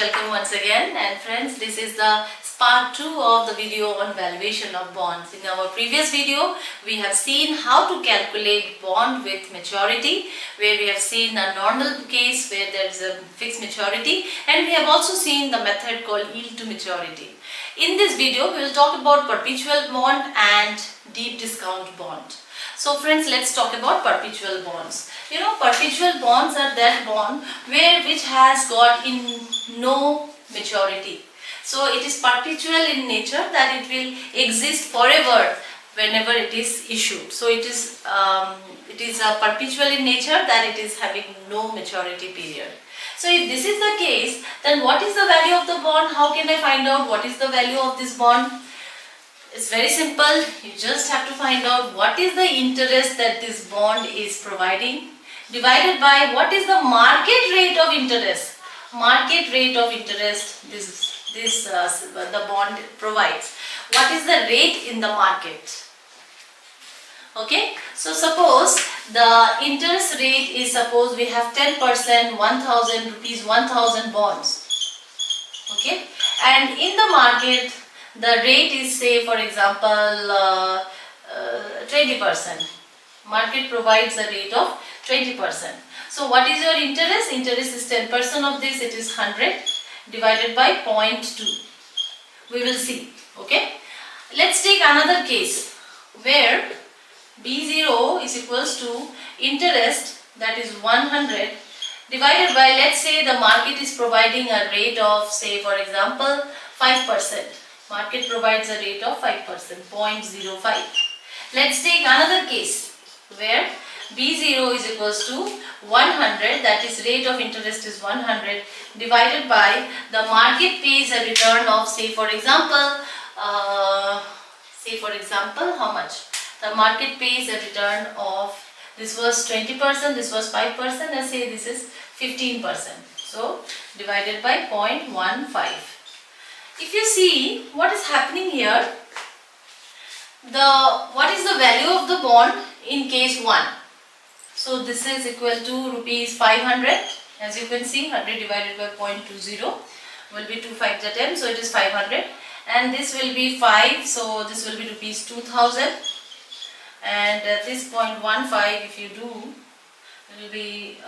welcome once again. And friends, this is the part 2 of the video on valuation of bonds. In our previous video, we have seen how to calculate bond with maturity, where we have seen a normal case where there is a fixed maturity, and we have also seen the method called yield to maturity. In this video, we will talk about perpetual bond and deep discount bond. So friends, let's talk about perpetual bonds. You know, perpetual bonds are that bond which has got in no maturity. So it is perpetual in nature, that it will exist forever whenever it is issued. So it is perpetual in nature, that it is having no maturity period. So if this is the case, then what is the value of the bond? How can I find out what is the value of this bond? It's very simple. You just have to find out what is the interest that this bond is providing, divided by what is the market rate of interest. Market rate of interest the bond provides. What is the rate in the market? Okay, so suppose the interest rate is, suppose we have 10%, 1000 rupees, 1000 bonds. Okay, and in the market the rate is, say for example 20%. Market provides a rate of 20%. So what is your interest? Interest is 10% of this, it is 100 divided by 0.2. We will see. Okay. Let's take another case where B0 is equals to interest, that is 100 divided by, let's say the market is providing a rate of, say for example 5%. Market provides a rate of 5%, 0.05. Let's take another case where B0 is equals to 100, that is rate of interest is 100 divided by the market pays a return of, say for example how much? The market pays a return of, this was 20%, this was 5%, and say this is 15%. So divided by 0.15. If you see what is happening here, what is the value of the bond in case 1? So this is equal to rupees 500. As you can see, 100 divided by 0.20 will be 2 5 10, so it is 500. And this will be 5, so this will be rupees 2000. And this 0.15, if you do, it will be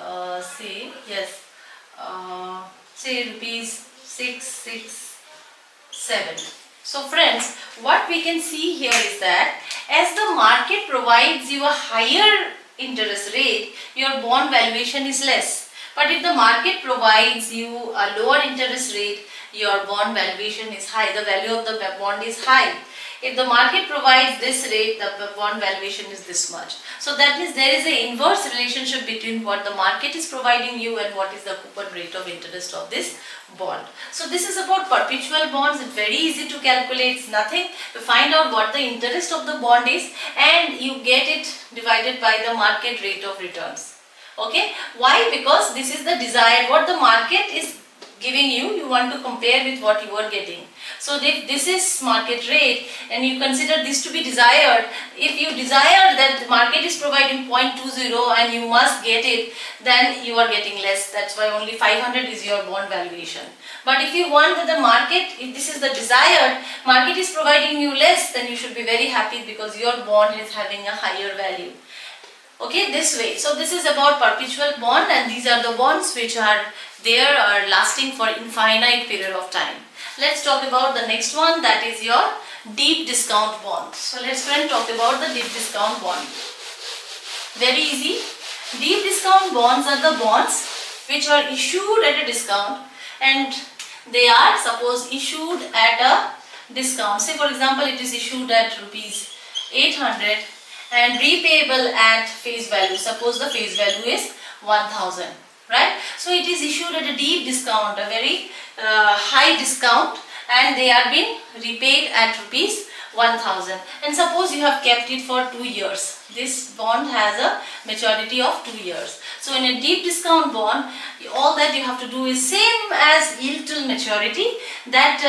say rupees 667. So friends, what we can see here is that as the market provides you a higher interest rate, your bond valuation is less. But if the market provides you a lower interest rate, your bond valuation is high. The value of the bond is high. If the market provides this rate, the bond valuation is this much. So that means there is an inverse relationship between what the market is providing you and what is the coupon rate of interest of this bond. So this is about perpetual bonds. It's very easy to calculate. It's nothing. You find out what the interest of the bond is and you get it divided by the market rate of returns. Okay. Why? Because this is the desired, what the market is giving you, you want to compare with what you are getting. So if this is market rate and you consider this to be desired, if you desire that the market is providing 0.20 and you must get it, then you are getting less. That's why only 500 is your bond valuation. But if you want that the market, if this is the desired, market is providing you less, then you should be very happy because your bond is having a higher value. Okay, this way. So this is about perpetual bond, and these are the bonds which are there, are lasting for infinite period of time. Let's talk about the next one, that is your deep discount bond. So let's talk about the deep discount bond. Very easy. Deep discount bonds are the bonds which are issued at a discount, and they are suppose issued at a discount. Say for example it is issued at rupees 800 and repayable at face value. Suppose the face value is 1000, right? So it is issued at a deep discount, a very high discount, and they are being repaid at rupees 1000. And suppose you have kept it for 2 years. This bond has a maturity of 2 years. So in a deep discount bond, all that you have to do is same as yield till maturity, that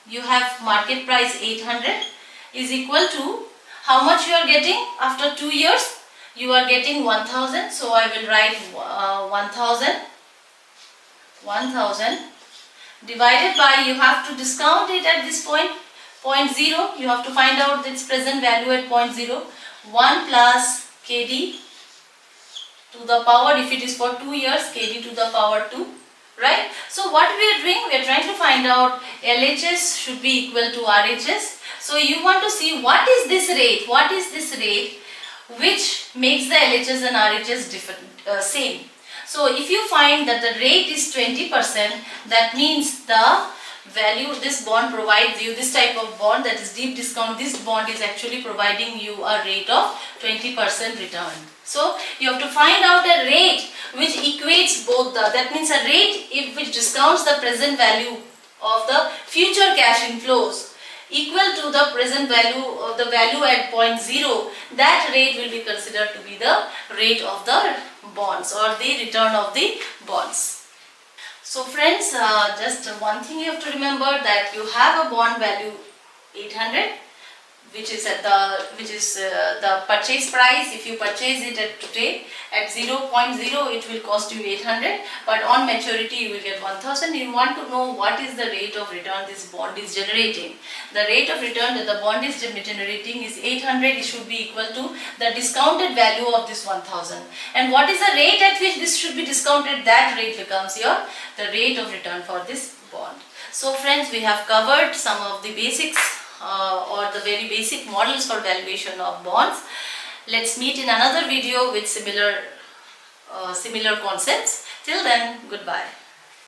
you have market price 800 is equal to how much you are getting after 2 years. You are getting 1000, so I will write 1000 divided by, you have to discount it at this point, 0.0, you have to find out its present value at 0.0, 1 plus kd to the power, if it is for 2 years, kd to the power 2, right? So what we are doing, we are trying to find out LHS should be equal to RHS. So you want to see what is this rate, which makes the LHS and RHS different, same. So if you find that the rate is 20%, that means the value, this bond provides you, this type of bond, that is deep discount, this bond is actually providing you a rate of 20% return. So you have to find out a rate which equates both the, that means a rate which discounts the present value of the future cash inflows equal to the present value of the value at 0.0, that rate will be considered to be the rate of the bonds or the return of the bonds. So friends, just one thing you have to remember, that you have a bond value 800, which is the purchase price. If you purchase it at today at 0.0, it will cost you 800, but on maturity you will get 1000. You want to know what is the rate of return this bond is generating. The rate of return that the bond is generating is 800. It should be equal to the discounted value of this 1000. And what is the rate at which this should be discounted? That rate becomes the rate of return for this bond. So friends, we have covered some of the basics or the very basic models for valuation of bonds. Let's meet in another video with similar concepts. Till then, goodbye.